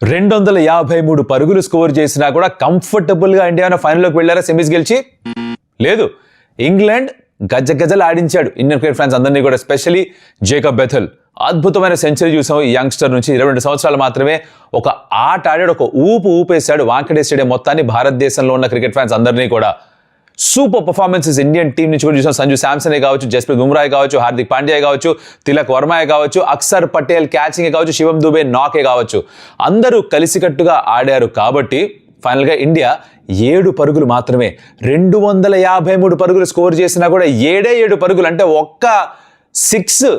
253 పరుగులు స్కోర్ చేసినా కూడా కంఫర్టబుల్గా ఇండియా ఫైనల్లోకి వెళ్ళారా సెమీస్ గెలిచి? లేదు. ఇంగ్లాండ్ గజగజలు ఆడించాడు ఇండియన్ క్రికెట్ ఫ్యాన్స్ అందరినీ కూడా, ఎస్పెషలీ జేకబ్ బెథెల్. అద్భుతమైన సెంచరీ చూసాం ఈ యంగ్స్టర్ నుంచి. 22 సంవత్సరాలు మాత్రమే ఒక ఆట ఆడాడు, ఒక ఊపేశాడు వాంకడే స్టేడియం మొత్తాన్ని, భారతదేశంలో ఉన్న క్రికెట్ ఫ్యాన్స్ అందరినీ కూడా. సూపర్ పర్ఫార్మెన్సెస్ ఇండియన్ టీం నుంచి కూడా చూసాం. సంజు శాంసనే కావచ్చు, జస్ప్రీత్ బుమ్రాయ్ కావచ్చు, హార్దిక్ పాండ్యా కావచ్చు, తిలక్ వర్మయే కావచ్చు, అక్షర్ పటేల్ క్యాచింగే కావచ్చు, శివం దుబే నాకే కావచ్చు, అందరూ కలిసికట్టుగా ఆడారు. కాబట్టి ఫైనల్గా ఇండియా 7 పరుగులు మాత్రమే, 253 పరుగులు స్కోర్ చేసినా కూడా 7 పరుగులు అంటే ఒక్క 6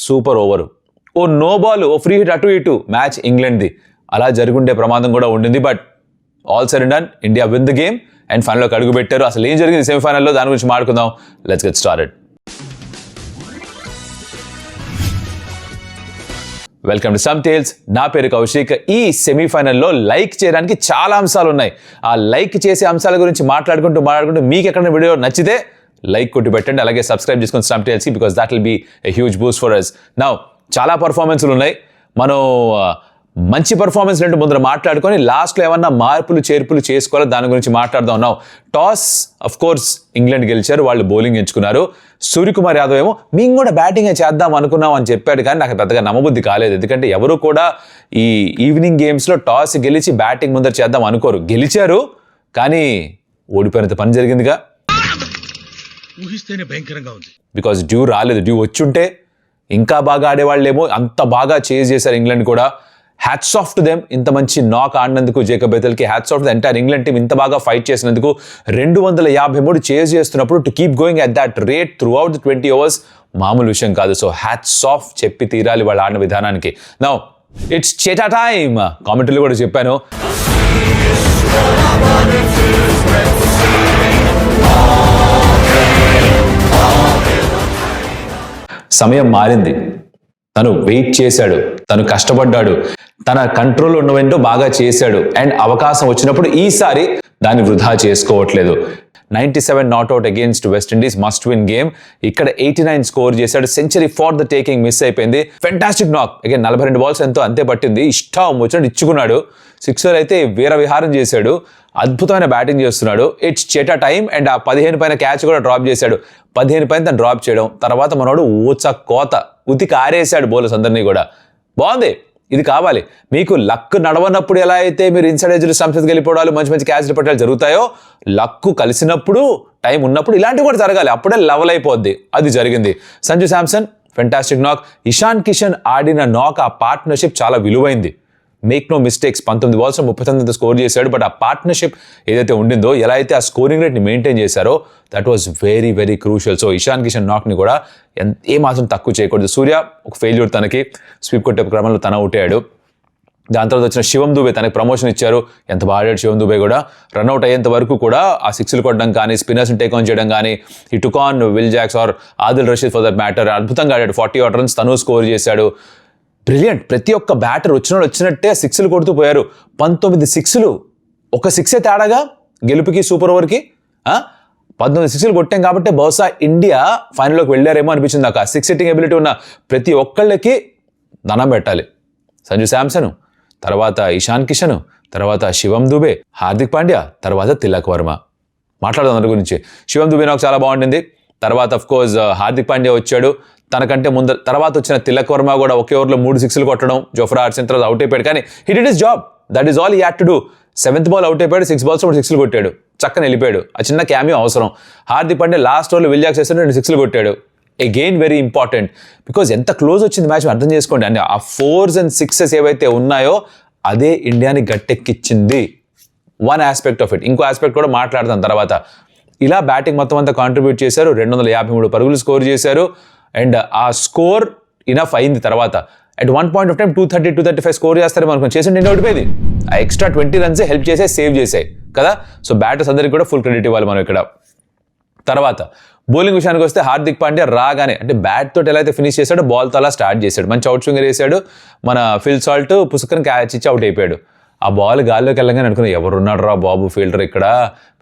సూపర్ ఓవరు, ఓ నో బాల్, ఓ ఫ్రీ హిట్ అటు ఇటు, మ్యాచ్ ఇంగ్లాండ్ది. అలా జరుగుండే ప్రమాదం కూడా ఉండింది. But all said and done, India win the game and ఫైనల్లోకి అడుగు పెట్టారు. అసలు ఏం జరిగింది సెమీఫైనల్లో, దాని గురించి మాట్లాడుకుందాం. Let's get started. Welcome to some tales. నా పేరు కౌశిక్. ఈ సెమీఫైనల్లో లైక్ చేయడానికి చాలా అంశాలు ఉన్నాయి. ఆ లైక్ చేసే అంశాల గురించి మాట్లాడుకుంటూ మీకు ఎక్కడైనా వీడియో నచ్చితే లైక్ కొట్టి పెట్టండి, అలాగే సబ్స్క్రైబ్ చేసుకుని సమ్ టేల్స్కి, because that will be a huge boost for us. Now చాలా పర్ఫార్మెన్స్లు ఉన్నాయి. మనం మంచి పర్ఫార్మెన్స్ రెండు ముందర మాట్లాడుకొని లాస్ట్లో ఏమన్నా మార్పులు చేర్పులు చేసుకోవాలి, దాని గురించి మాట్లాడుదాం. ఉన్నాం. టాస్ అఫ్ కోర్స్ ఇంగ్లాండ్ గెలిచారు, వాళ్ళు బౌలింగ్ ఎంచుకున్నారు. సూర్యకుమార్ యాదవ్ ఏమో మేము కూడా బ్యాటింగే చేద్దాం అనుకున్నాం అని చెప్పాడు, కానీ నాకు పెద్దగా నమ్మబుద్ధి కాలేదు. ఎందుకంటే ఎవరు కూడా ఈ ఈవినింగ్ గేమ్స్లో టాస్ గెలిచి బ్యాటింగ్ ముందర చేద్దాం అనుకోరు. గెలిచారు కానీ ఓడిపోయినంత పని జరిగిందిగా. ఊహిస్తేనే భయంకరంగా ఉంది. బికాజ్ డ్యూ రాలేదు. డ్యూ వచ్చుంటే ఇంకా బాగా ఆడేవాళ్ళేమో. అంత బాగా చేజ్ చేశారు ఇంగ్లాండ్ కూడా. Hats off to them. ఇంత మంచి నాక్ ఆడినందుకు జేకబ్ బెథెల్కి hats off to the entire England team. ఇంత బాగా ఫైట్ చేసినందుకు. 253 చేజ్ చేస్తున్నప్పుడు to keep going at that rate throughout the 20 overs మామూలు విషయం కాదు. సో హ్యాట్స్ ఆఫ్ చెప్పి తీరాలి వాళ్ళు ఆడిన విధానానికి. నౌ ఇట్స్ చేటా టైమ్. కామెంటరీలో కూడా చెప్పాను, సమయం మారింది. తను వెయిట్ చేశాడు, తను కష్టపడ్డాడు, తన కంట్రోల్ ఉన్నవేంటో బాగా చేశాడు. అండ్ అవకాశం వచ్చినప్పుడు ఈసారి దాన్ని వృధా చేసుకోవట్లేదు. 97 not out against West Indies, must win game. ఇక్కడ 89 స్కోర్ చేశాడు. Century for the taking miss అయిపోయింది. ఫెంటాస్టిక్ నాక్. అగైన్ 42 balls ఎంతో అంతే పట్టింది. ఇష్టం వచ్చినట్టు ఇచ్చుకున్నాడు. సిక్సర్ అయితే వీర విహారం చేశాడు. అద్భుతమైన బ్యాటింగ్ చేస్తున్నాడు. It's చేటా time. అండ్ ఆ 15 పైన క్యాచ్ కూడా డ్రాప్ చేశాడు. 15 పైన తను డ్రాప్ చేయడం, తర్వాత మనోడు ఊచ కోత ఉతికి ఆరేశాడు బౌలర్స్ అందరినీ కూడా. బాగుంది. ఇది కావాలి మీకు. లక్ నడవనప్పుడు ఎలా అయితే మీరు ఇన్సైడ్ ఎడ్జ్లు స్టంప్స్ వెళ్ళిపోవడాలు, మంచి మంచి క్యాచ్లు పెట్టాలు జరుగుతాయో, లక్కు కలిసినప్పుడు, టైం ఉన్నప్పుడు ఇలాంటివి కూడా జరగాలి. అప్పుడే లెవెల్ అయిపోద్ది. అది జరిగింది. సంజు శాంసన్ ఫెంటాస్టిక్ నాక్. ఇషాన్ కిషన్ ఆడిన నాక్, ఆ పార్ట్నర్షిప్ చాలా విలువైంది. Make no mistakes. 19 balls 39 score చేశాడు. బట్ ఆ పార్ట్నర్షిప్ ఏదైతే ఉండిందో, ఎలా అయితే ఆ స్కోరింగ్ రేట్ని మెయింటైన్ చేశారో, that was very very crucial. So Ishan Kishan నాక్ని కూడా ఏమాత్రం తక్కువ చేయకూడదు. సూర్య ఒక ఫెయిల్యూర్, తనకి స్వీప్ కొట్టే క్రమంలో తన అవుట్ అయ్యాడు. దాని తర్వాత వచ్చిన శివం దుబే, తనకి ప్రమోషన్ ఇచ్చారు. ఎంత బాగా ఆడాడు శివం దుబే కూడా. రన్అట్ అయ్యేంత వరకు కూడా ఆ సిక్స్లు కొట్టడం కానీ, స్పిన్నర్స్ని టేక్ ఆన్ చేయడం కానీ, ఈ took on Will Jacks or Adil Rashid for that matter అద్భుతంగా ఆడాడు. 40 odd runs తను స్కోర్ చేశాడు. బ్రిలియంట్. ప్రతి ఒక్క బ్యాటర్ వచ్చినట్టే సిక్స్లు కొడుతూ పోయారు. 19 సిక్స్లు, ఒక సిక్సే తేడాగా గెలుపుకి సూపర్ ఓవర్కి. 19 సిక్స్లు కొట్టాం కాబట్టి బహుశా ఇండియా ఫైనల్లోకి వెళ్ళారేమో అనిపించింది నాకు. ఆ సిక్స్ హిట్టింగ్ ఎబిలిటీ ఉన్న ప్రతి ఒక్కళ్ళకి దండం పెట్టాలి. సంజు శాంసన్, తర్వాత ఇషాన్ కిషన్, తర్వాత శివం దుబే, హార్దిక్ పాండ్యా, తర్వాత తిలక్ వర్మ. మాట్లాడదాం అందరి గురించి. శివం దుబే నాకు చాలా బాగుంటుంది. తర్వాత అఫ్ కోర్స్ హార్దిక్ పాండ్యా వచ్చాడు. తనకంటే తర్వాత వచ్చిన తిలక్ వర్మ కూడా ఒకే ఓవర్లో 3 సిక్స్లు కొట్టడం, జోఫ్రా ఆర్చర్ తర్వాత అవుట్ అయిపోయాడు. కానీ he did his job. That is all he had to do. 7th ball out అయిపోయాడు. 6 balls 3 సిక్స్లు కొట్టాడు. చక్కని వెళ్ళిపోయాడు. ఆ చిన్న క్యామియో అవసరం. హార్దిక్ పాండ్యా లాస్ట్ ఓవర్లో విల్ జాక్స్ వేస్తే 2 సిక్స్లు కొట్టాడు. అగైన్ వెరీ ఇంపార్టెంట్, బికాజ్ ఎంత క్లోజ్ వచ్చింది మ్యాచ్ అర్థం చేసుకోండి. అంటే ఆ 4s and 6s ఏవైతే ఉన్నాయో అదే ఇండియాని గట్టెక్కిచ్చింది. One aspect of it. ఇంకో ఆస్పెక్ట్ కూడా మాట్లాడతాం తర్వాత. ఇలా బ్యాటింగ్ మొత్తం అంతా కాంట్రిబ్యూట్ చేశారు. 253 పరుగులు స్కోర్ చేశారు. అండ్ ఆ స్కోర్ ఇనఫ్ అయింది. తర్వాత at one point of time 230, 235 score చేస్తారేమో అనుకుని చేసి ఇండియా ఓడిపోయింది. ఆ ఎక్స్ట్రా 20 runs హెల్ప్ చేసాయి, సేవ్ చేసాయి కదా. సో బ్యాటర్స్ అందరికీ కూడా ఫుల్ క్రెడిట్ ఇవ్వాలి మనం ఇక్కడ. తర్వాత బౌలింగ్ విషయానికి వస్తే హార్దిక్ పాండ్యా రాగానే, అంటే బ్యాట్ తోటి ఎలా అయితే ఫినిష్ చేశాడో బాల్తో అలా స్టార్ట్ చేశాడు. మంచి అవుట్ స్వింగర్ వేసాడు. మన ఫిల్ సాల్ట్ పుసుకని క్యాచ్ ఇచ్చి అవుట్ అయిపోయాడు. ఆ బాల్ గాల్లోకి వెళ్ళగానే అనుకున్నా ఎవరున్నాడు రా బాబు ఫీల్డర్ ఇక్కడ,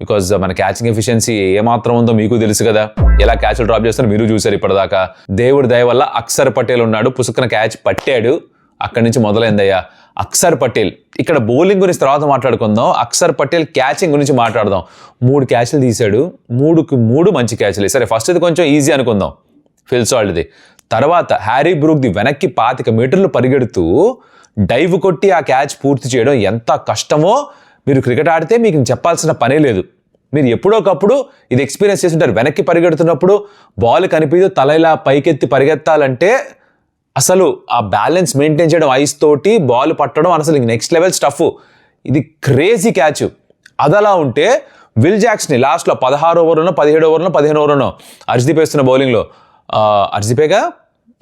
బికాజ్ మన క్యాచింగ్ ఎఫిషియన్సీ ఏమాత్రం ఉందో మీకు తెలుసు కదా, ఎలా క్యాచ్లు డ్రాప్ చేస్తారో మీరు చూసారు ఇప్పటిదాకా. దేవుడి దయ వల్ల అక్షర్ పటేల్ ఉన్నాడు, పుసుకున క్యాచ్ పట్టాడు. అక్కడి నుంచి మొదలైందయ్యా. అక్షర్ పటేల్. ఇక్కడ బౌలింగ్ గురించి తర్వాత మాట్లాడుకుందాం. అక్షర్ పటేల్ క్యాచింగ్ గురించి మాట్లాడదాం. 3 క్యాచ్లు తీశాడు, 3కి 3 మంచి క్యాచ్లు. సరే ఫస్ట్ ఇది కొంచెం ఈజీ అనుకుందాం, ఫిల్ సాల్ట్ది. తర్వాత హ్యారీ బ్రూక్ది వెనక్కి 25 మీటర్లు పరిగెడుతూ డైవ్ కొట్టి ఆ క్యాచ్ పూర్తి చేయడం ఎంత కష్టమో మీరు క్రికెట్ ఆడితే మీకు చెప్పాల్సిన పనే లేదు. మీరు ఎప్పుడోకప్పుడు ఇది ఎక్స్పీరియన్స్ చేసి ఉంటారు. వెనక్కి పరిగెడుతున్నప్పుడు బాల్ కనిపించదు, తల ఇలా పైకెత్తి పరిగెత్తాలంటే అసలు ఆ బ్యాలెన్స్ మెయింటైన్ చేయడం, ఐస్ తోటి బాల్ పట్టడం అసలు నెక్స్ట్ లెవెల్ స్టఫ్. ఇది క్రేజీ క్యాచ్. అదలా ఉంటే విల్ జాక్స్ని లాస్ట్లో 16 ఓవర్లోనో 17 ఓవర్లో 15 ఓవర్లోనో హర్షదీప్ వేస్తున్న బౌలింగ్లో, హర్షదీపేగా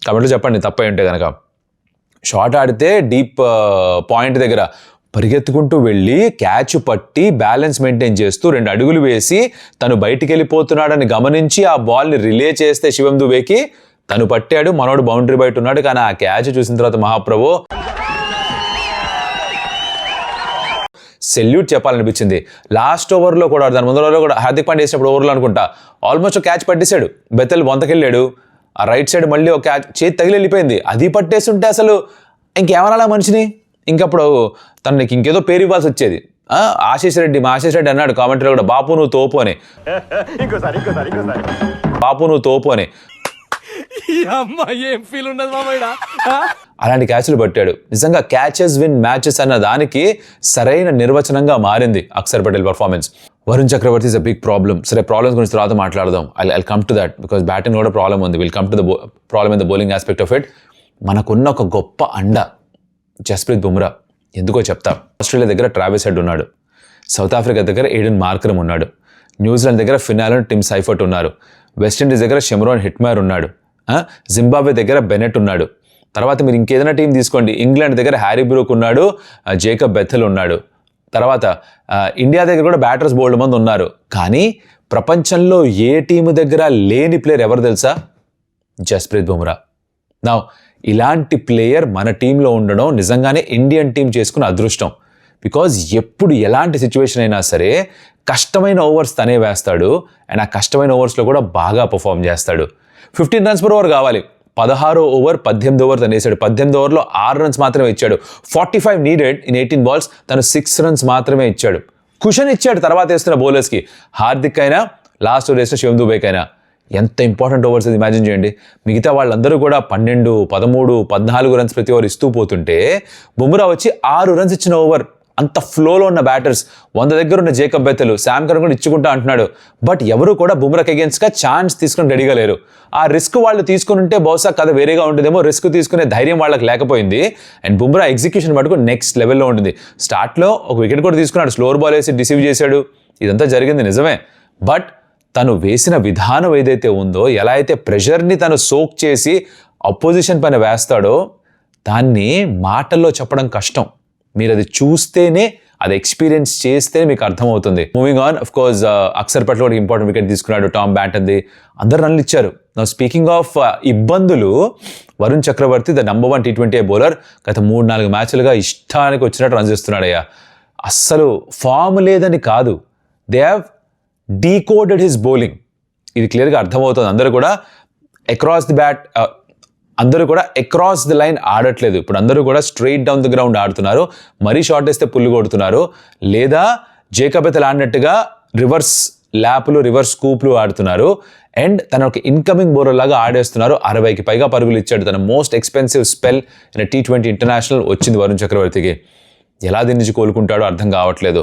కమెంట్లో చెప్పండి తప్పై ఉంటే కనుక, షాట్ ఆడితే డీప్ పాయింట్ దగ్గర పరిగెత్తుకుంటూ వెళ్ళి క్యాచ్ పట్టి బ్యాలెన్స్ మెయింటైన్ చేస్తూ 2 అడుగులు వేసి తను బయటికి వెళ్ళిపోతున్నాడని గమనించి ఆ బాల్ని రిలే చేస్తే శివం దుబేకి తను పట్టాడు, మనోడు బౌండరీ బయట ఉన్నాడు. కానీ ఆ క్యాచ్ చూసిన తర్వాత మహాప్రభు సెల్యూట్ చెప్పాలనిపించింది. లాస్ట్ ఓవర్లో కూడా దాని ముందు ఓవర్లో కూడా హార్దిక్ పాండ్యా వేసినప్పుడు ఓవర్లో అనుకుంటా ఆల్మోస్ట్ ఒక క్యాచ్ పట్టేశాడు, బెత్తెల్ బొంతకెళ్ళాడు, ఆ రైట్ సైడ్ మళ్ళీ ఒక క్యాచ్ చేతి తగిలి వెళ్ళిపోయింది. అది పట్టేస్తుంటే అసలు ఇంకేమనాలా మనిషిని, ఇంకప్పుడు తనకి ఇంకేదో పేరు ఇవ్వాల్సి వచ్చేది. ఆశీష్ రెడ్డి అన్నాడు కామెంటరీలో కూడా, బాపు నువ్వు తోపు అని, బాపు నువ్వు తోపు అని. అలాంటి క్యాచ్లు పట్టాడు. నిజంగా క్యాచెస్ విన్ మ్యాచెస్ అన్న దానికి సరైన నిర్వచనంగా మారింది Axar Patel performance. Varun Chakravarthy is a big problem. సరే ప్రాబ్లమ్స్ గురించి తర్వాత మాట్లాడదాం. I come to that because batting కూడా ప్రాబ్లం ఉంది. Will come to the problem in the bowling aspect of it. మనకున్న ఒక గొప్ప అండ జస్ప్రీత్ బుమ్రా. ఎందుకో చెప్తా. ఆస్ట్రేలియా దగ్గర ట్రావిస్ హెడ్ ఉన్నాడు, సౌత్ ఆఫ్రికా దగ్గర ఏడెన్ మార్కరమ్ ఉన్నాడు, న్యూజిలాండ్ దగ్గర ఫినాలన్ టిమ్ సైఫర్ట్ ఉన్నారు, వెస్టిండీస్ దగ్గర షెమ్రాన్ హిట్మేర్ ఉన్నాడు, జింబాబ్వే దగ్గర బెనెట్ ఉన్నాడు. తర్వాత మీరు ఇంకేదైనా టీం తీసుకోండి, ఇంగ్లాండ్ దగ్గర హ్యారీ బ్రూక్ ఉన్నాడు, జేకబ్ బెథెల్ ఉన్నాడు. తర్వాత ఇండియా దగ్గర కూడా బ్యాటర్స్ బోల్డ్ మంది ఉన్నారు. కానీ ప్రపంచంలో ఏ టీము దగ్గర లేని ప్లేయర్ ఎవరు తెలుసా? జస్ప్రీత్ బుమ్రా. నా ఇలాంటి ప్లేయర్ మన టీంలో ఉండడం నిజంగానే ఇండియన్ టీం చేసుకున్న అదృష్టం. బికాజ్ ఎప్పుడు ఎలాంటి సిచ్యువేషన్ అయినా సరే కష్టమైన ఓవర్స్ తనే వేస్తాడు, అండ్ ఆ కష్టమైన ఓవర్స్లో కూడా బాగా పర్ఫామ్ చేస్తాడు. 15 రన్స్ పర్ ఓవర్ కావాలి. 16 ఓవర్ 18 ఓవర్ తను వేసాడు. 18 ఓవర్లో 6 రన్స్ మాత్రమే ఇచ్చాడు. 45 నీడెడ్ ఇన్ 18 బాల్స్, తను 6 రన్స్ మాత్రమే ఇచ్చాడు. కుషన్ ఇచ్చాడు తర్వాత వేస్తున్న బౌలర్స్కి, హార్దిక్ అయినా లాస్ట్ ఓవర్ వేసిన శివం దుబేకైనా. ఎంత ఇంపార్టెంట్ ఓవర్స్ అది ఇమాజిన్ చేయండి. మిగతా వాళ్ళందరూ కూడా 12, 13, 14 రన్స్ ప్రతి ఓవర్ ఇస్తూ పోతుంటే బుమ్రా వచ్చి 6 రన్స్ ఇచ్చిన ఓవర్. అంత ఫ్లోలో ఉన్న బ్యాటర్స్, 100 దగ్గర ఉన్న జేకబ్ బెథెల్, శామ్ కరన్ కూడా ఇచ్చుకుంటా అంటున్నాడు. బట్ ఎవరు కూడా బుమ్రాకి అగేన్స్ట్గా ఛాన్స్ తీసుకుని రెడీగా లేరు. ఆ రిస్క్ వాళ్ళు తీసుకుని ఉంటే బహుశా కథ వేరేగా ఉంటుందేమో. రిస్క్ తీసుకునే ధైర్యం వాళ్ళకి లేకపోయింది. అండ్ బుమ్రా ఎగ్జిక్యూషన్ మటుకు నెక్స్ట్ లెవెల్లో ఉంటుంది. స్టార్ట్లో ఒక వికెట్ కూడా తీసుకున్నాడు, స్లోవర్ బాల్ వేసి డిసీవ్ చేశాడు. ఇదంతా జరిగింది నిజమే. బట్ తను వేసిన విధానం ఏదైతే ఉందో, ఎలా అయితే ప్రెషర్ని తను సోక్ చేసి అపోజిషన్ పైన వేస్తాడో దాన్ని మాటల్లో చెప్పడం కష్టం. మీరు అది చూస్తేనే, అది ఎక్స్పీరియన్స్ చేస్తే మీకు అర్థమవుతుంది. Moving on, of course Axar Patel కూడా ఇంపార్టెంట్ వికెట్ తీసుకున్నాడు, టామ్ బ్యాటర్ది, అందరు రన్లు ఇచ్చారు. స్పీకింగ్ ఆఫ్ ఇబ్బందులు, Varun Chakravarthy the number 1 T20 bowler గత 3-4 మ్యాచ్లుగా ఇష్టానికి వచ్చినట్టు రన్స్ చేస్తున్నాడయ్యా. అస్సలు ఫామ్ లేదని కాదు, they have decoded his bowling. ఇది క్లియర్గా అర్థమవుతుంది. అందరూ కూడా అక్రాస్ ది బ్యాట్, అందరూ కూడా అక్రాస్ ది లైన్ ఆడట్లేదు. ఇప్పుడు అందరూ కూడా స్ట్రైట్ డౌన్ ది గ్రౌండ్ ఆడుతున్నారు. మరీ షార్ట్ వేస్తే పుల్లు కొడుతున్నారు, లేదా జేకబ్ బెథెల్ ఆడినట్టుగా రివర్స్ ల్యాప్లు, రివర్స్ స్కూప్లు ఆడుతున్నారు. అండ్ తన ఒక ఇన్కమింగ్ బౌలర్ లాగా ఆడేస్తున్నారు. 60కి పైగా పరుగులు ఇచ్చాడు. తన most expensive spell in T20 international వచ్చింది వరుణ్ చక్రవర్తికి. ఎలా దీని నుంచి కోలుకుంటాడో అర్థం కావట్లేదు.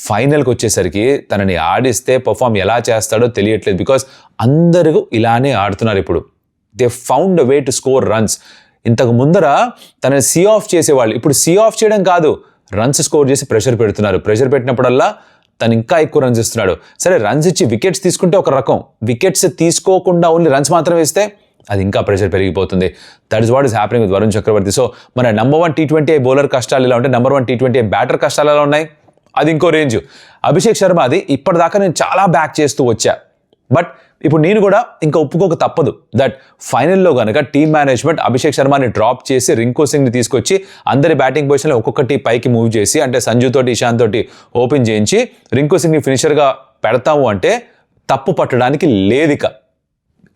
ఫైనల్కి వచ్చేసరికి తనని ఆడిస్తే పర్ఫామ్ ఎలా చేస్తాడో తెలియట్లేదు. బికాస్ అందరూ ఇలానే ఆడుతున్నారు ఇప్పుడు. They found a way to score runs. ఇంతకు ముందర తనని సీ ఆఫ్ చేసేవాళ్ళు, ఇప్పుడు సీ ఆఫ్ చేయడం కాదు, రన్స్ స్కోర్ చేసి ప్రెషర్ పెడుతున్నారు. ప్రెషర్ పెట్టినప్పుడల్లా తను ఇంకా ఎక్కువ రన్స్ ఇస్తున్నాడు. సరే రన్స్ ఇచ్చి వికెట్స్ తీసుకుంటే ఒక రకం, వికెట్స్ తీసుకోకుండా ఓన్లీ రన్స్ మాత్రం వేస్తే అది ఇంకా ప్రెషర్ పెరిగిపోతుంది. That is what is happening with Varun Chakravarthy. So మన నంబర్ 1 T20 బౌలర్ కష్టాలు ఇలా ఉంటే, నంబర్ 1 T20 బ్యాటర్ కష్టాలు ఎలా ఉన్నాయి, అది ఇంకో రేంజ్. అభిషేక్ శర్మ అది ఇప్పటిదాకా నేను చాలా బ్యాక్ చేస్తూ వచ్చా. బట్ ఇప్పుడు నేను కూడా ఇంకా ఒప్పుకోక తప్పదు దట్ ఫైనల్లో కనుక టీమ్ మేనేజ్మెంట్ అభిషేక్ శర్మని డ్రాప్ చేసి రింకు సింగ్ని తీసుకొచ్చి అందరి బ్యాటింగ్ పొజిషన్లో ఒక్కొక్కటి పైకి మూవ్ చేసి, అంటే సంజు తోటి, ఇషాంత్ తోటి ఓపెన్ చేయించి రింకు సింగ్ని ఫినిషర్గా పెడతాము అంటే తప్పు పట్టడానికి లేదిక.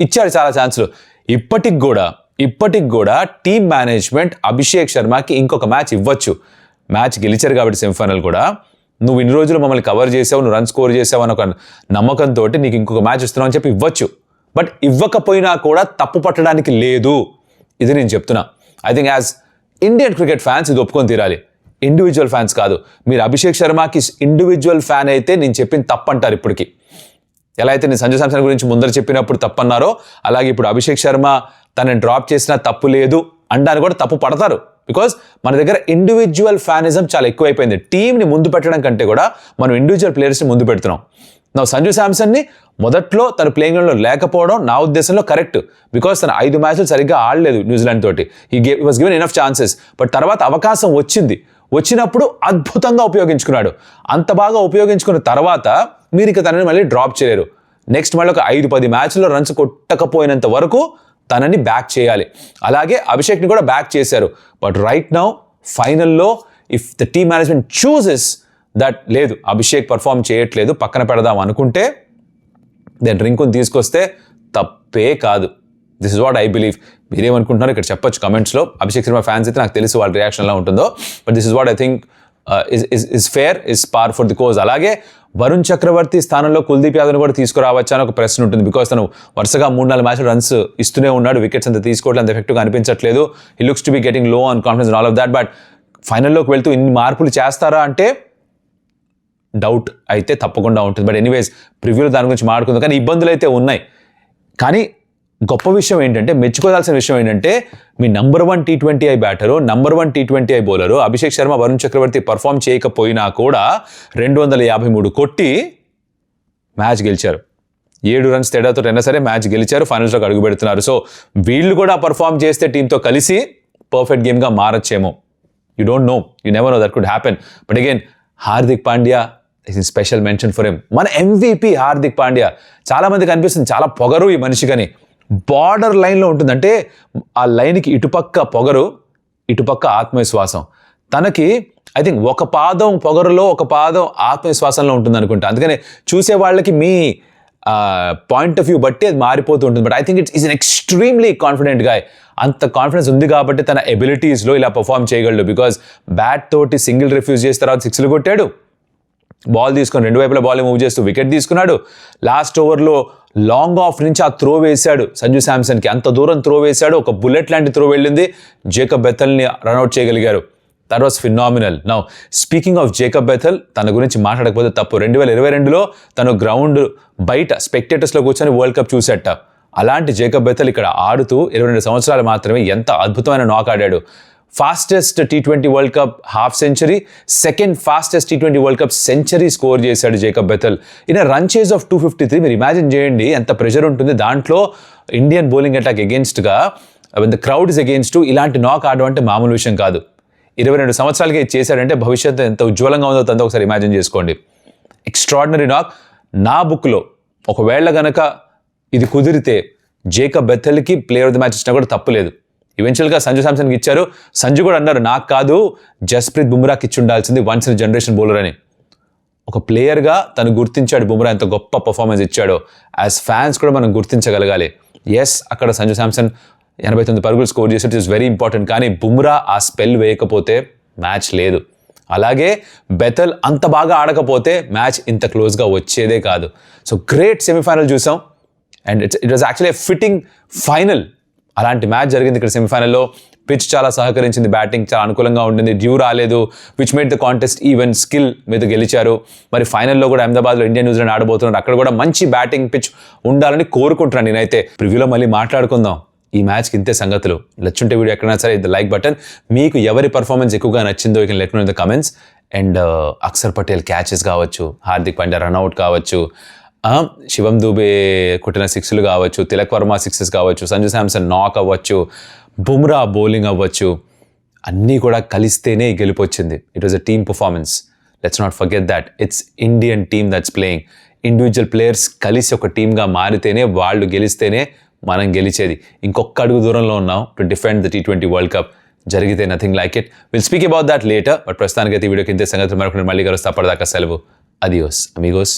ఇచ్చాడు చాలా ఛాన్సులు. ఇప్పటికి కూడా ఇప్పటికి కూడా టీమ్ మేనేజ్మెంట్ అభిషేక్ శర్మకి ఇంకొక మ్యాచ్ ఇవ్వచ్చు. మ్యాచ్ గెలిచారు కాబట్టి సెమీఫైనల్ కూడా, నువ్వు ఇన్ని రోజులు మమ్మల్ని కవర్ చేసావు, నువ్వు రన్ స్కోర్ చేసావు అని ఒక నమ్మకంతో నీకు ఇంకొక మ్యాచ్ ఇస్తున్నావు అని చెప్పి ఇవ్వచ్చు. బట్ ఇవ్వకపోయినా కూడా తప్పు పట్టడానికి లేదు, ఇది నేను చెప్తున్నా. I think as Indian cricket fans ఇది ఒప్పుకొని తీరాలి, ఇండివిజువల్ ఫ్యాన్స్ కాదు. మీరు అభిషేక్ శర్మకి ఇండివిజువల్ ఫ్యాన్ అయితే నేను చెప్పింది తప్పంటారు. ఇప్పటికి ఎలా అయితే నేను సంజు శాంసన్ గురించి ముందర చెప్పినప్పుడు తప్పన్నారో, అలాగే ఇప్పుడు అభిషేక్ శర్మ తనని డ్రాప్ చేసినా తప్పు లేదు అనడానికి కూడా తప్పు పడతారు. బికాజ్ మన దగ్గర ఇండివిజువల్ ఫ్యానిజం చాలా ఎక్కువైపోయింది. టీంని ముందు పెట్టడం కంటే కూడా మనం ఇండివిజువల్ ప్లేయర్స్ని ముందు పెడుతున్నాం. నా సంజు శాంసన్ని మొదట్లో తన ప్లేయింగ్ లో లేకపోవడం నా ఉద్దేశంలో కరెక్ట్. బికాజ్ తను 5 మ్యాచ్లు సరిగ్గా ఆడలేదు న్యూజిలాండ్ తోటి. He was given enough chances. But తర్వాత అవకాశం వచ్చినప్పుడు అద్భుతంగా ఉపయోగించుకున్నాడు. అంత బాగా ఉపయోగించుకున్న తర్వాత మీరు ఇక తనని మళ్ళీ డ్రాప్ చేయలేరు. నెక్స్ట్ మళ్ళీ ఒక 5-10 మ్యాచ్ల్లో రన్స్ కొట్టకపోయినంత వరకు తనని బ్యాక్ చేయాలి. అలాగే అభిషేక్ని కూడా బ్యాక్ చేశారు. బట్ రైట్ నౌ ఫైనల్లో if the team management chooses that లేదు అభిషేక్ పర్ఫామ్ చేయట్లేదు పక్కన పెడదాం అనుకుంటే, దెన్ రింకుని తీసుకొస్తే తప్పే కాదు. This is what I believe. మీరేమనుకుంటున్నారో ఇక్కడ చెప్పొచ్చు కమెంట్స్లో. అభిషేక్ శర్మ ఫ్యాన్స్ అయితే నాకు తెలుసు వాళ్ళ రియాక్షన్ ఎలా ఉంటుందో. But this is what I think is fair, is పార్ ఫర్ ది కోజ్. అలాగే వరుణ్ చక్రవర్తి స్థానంలో కుల్దీప్ యాదవ్ని కూడా తీసుకురావచ్చా అని ఒక ప్రశ్న ఉంటుంది. బికాస్ తను వరుసగా 3-4 మ్యాచ్లు రన్స్ ఇస్తూనే ఉన్నాడు, వికెట్స్ అంత తీసుకోవట్లేదు, అంత ఎఫెక్టివ్గా అనిపించట్లేదు. He looks to be getting low on confidence and all of that. But ఫైనల్లోకి వెళ్తూ ఇన్ని మార్పులు చేస్తారా అంటే డౌట్ అయితే తప్పకుండా ఉంటుంది. బట్ ఎనీవేస్ ప్రివ్యూలో దాని గురించి మాట్లాడుకుందాం. కానీ ఇబ్బందులు అయితే ఉన్నాయి. కానీ గొప్ప విషయం ఏంటంటే, మెచ్చుకోవాల్సిన విషయం ఏంటంటే, మీ number 1 T20I batter, number 1 T20I bowler Abhishek Sharma, Varun Chakravarthy perform చేయకపోయినా కూడా 253 కొట్టి మ్యాచ్ గెలిచారు. 7 రన్స్ తేడాతో అయినా సరే మ్యాచ్ గెలిచారు, ఫైనల్స్లోకి అడుగు పెడుతున్నారు. సో వీళ్ళు కూడా పర్ఫామ్ చేస్తే టీంతో కలిసి పర్ఫెక్ట్ గేమ్గా మారచ్చేమో. You don't know, you never know, that could happen. But again Hardik Pandya is in special mention for him. మన MVP హార్దిక్ పాండ్యా. చాలా మందికి అనిపిస్తుంది చాలా పొగరు ఈ మనిషికని. బార్డర్ లైన్లో ఉంటుంది. అంటే ఆ లైన్కి ఇటుపక్క పొగరు, ఇటుపక్క ఆత్మవిశ్వాసం. తనకి ఐ థింక్ ఒక పాదం పొగరులో ఒక పాదం ఆత్మవిశ్వాసంలో ఉంటుంది అనుకుంటా. అందుకని చూసే వాళ్ళకి మీ పాయింట్ ఆఫ్ వ్యూ బట్టి అది మారిపోతూ ఉంటుంది. But I think it's is an extremely confident guy. అంత కాన్ఫిడెన్స్ ఉంది కాబట్టి తన ఎబిలిటీస్లో ఇలా పర్ఫామ్ చేయగలడు. బికాజ్ బ్యాట్ తోటి సింగిల్ రిఫ్యూజ్ చేసిన తర్వాత 6లు కొట్టాడు, బాల్ తీసుకొని 2 వైపుల బాల్ మూవ్ చేస్తూ వికెట్ తీసుకున్నాడు. లాస్ట్ ఓవర్లో లాంగ్ ఆఫ్ నుంచి ఆ త్రో వేశాడు సంజు శాంసన్కి. అంత దూరం త్రో వేశాడు, ఒక బుల్లెట్ లాంటి త్రో వెళ్ళింది, జేకబ్ బెథెల్ని రన్అట్ చేయగలిగారు. That was phenomenal. Now speaking of Jacob Bethell, తన గురించి మాట్లాడకపోతే తప్పు. 2022లో తను గ్రౌండ్ బయట స్పెక్టేటర్స్లో కూర్చొని వరల్డ్ కప్ చూసేట. అలాంటి జేకబ్ బెథెల్ ఇక్కడ ఆడుతూ 22 సంవత్సరాలు మాత్రమే ఎంత అద్భుతమైన నాక్ ఆడాడు. Fastest T20 world cup half century, second fastest T20 world cup century score చేశాడు Jacob Bethell. In run chase of 253. మీరు ఇమాజిన్ చేయండి ఎంత ప్రెషర్ ఉంటుంది దాంట్లో. ఇండియన్ బౌలింగ్ అటాక్ అగేన్స్ట్గా, ద క్రౌడ్ ఇస్ అగేన్స్ట్, ఇలాంటి నాక్ ఆడడం అంటే మామూలు విషయం కాదు. 22 సంవత్సరాలకి చేశాడంటే భవిష్యత్తు ఎంత ఉజ్వలంగా ఉందో తంతో ఒకసారి ఇమాజిన్ చేసుకోండి. ఎక్స్ట్రాడినరీ నాక్. నా బుక్లో ఒకవేళ గనక ఇది కుదిరితే జేకబ్ బెథెల్కి ప్లేయర్ ఆఫ్ ది మ్యాచ్ ఇచ్చినా కూడా తప్పులేదు. ఈవెన్చువల్గా సంజు శాంసన్కి ఇచ్చారు. సంజు కూడా అన్నారు నాకు కాదు జస్ప్రీత్ బుమ్రాకి ఇచ్చి ఉండాల్సింది, వన్స్ ఇన్ జనరేషన్ బౌలర్ అని. ఒక ప్లేయర్గా తను గుర్తించాడు బుమ్రా ఎంత గొప్ప పర్ఫార్మెన్స్ ఇచ్చాడో. యాజ్ ఫ్యాన్స్ కూడా మనం గుర్తించగలగాలి. ఎస్, అక్కడ సంజు శాంసన్ 89 పరుగులు స్కోర్ చేసి ఇట్ ఈస్ వెరీ ఇంపార్టెంట్. కానీ బుమ్రా ఆ స్పెల్ వేయకపోతే మ్యాచ్ లేదు. అలాగే బెథెల్ అంత బాగా ఆడకపోతే మ్యాచ్ ఇంత క్లోజ్గా వచ్చేదే కాదు. సో గ్రేట్ సెమీఫైనల్ చూసాం. And it was actually fitting final. అలాంటి మ్యాచ్ జరిగింది ఇక్కడ సెమీఫైనల్లో. పిచ్ చాలా సహకరించింది, బ్యాటింగ్ చాలా అనుకూలంగా ఉండింది, డ్యూ రాలేదు, which made the contest even. Skill మీద గెలిచారు. మరి ఫైనల్లో కూడా అహ్మదాబాద్లో ఇండియా న్యూజిలాండ్ ఆడబోతున్నారు. అక్కడ కూడా మంచి బ్యాటింగ్ పిచ్ ఉండాలని కోరుకుంటున్నాను నేనైతే. ప్రివ్యూలో మళ్ళీ మాట్లాడుకుందాం. ఈ మ్యాచ్కి ఇంతే సంగతులు. నచ్చుంటే వీడియో ఎక్కడైనా సరే ద లైక్ బటన్. మీకు ఎవరి పర్ఫార్మెన్స్ ఎక్కువగా నచ్చిందో you can let me know in the comments. And Axar Patel catches కావచ్చు, హార్దిక్ పాండ్యా రన్అట్ కావచ్చు, శివం దూబే కొట్టిన 6లు కావచ్చు, తిలక్ వర్మ 6s కావచ్చు, సంజు శాంసన్ నాక్ అవ్వచ్చు, బుమ్రా బౌలింగ్ అవ్వచ్చు, అన్నీ కూడా కలిస్తేనే గెలుపు వచ్చింది. It was a team performance. Let's not forget that. It's Indian team that's playing. Individual players కలిసి ఒక టీమ్గా మారితేనే, వాళ్ళు గెలిస్తేనే మనం గెలిచేది. ఇంకొక అడుగు దూరంలో ఉన్నాం to defend the T20 world cup. జరిగితే nothing like it. Will speak about that later. But ప్రస్తుతానికైతే ఈ వీడియోకి ఇంతే సంగతులు. మరొకటి మళ్ళీ కలుస్తా. అప్పటిదాకా సెలవు. Adios Amigos.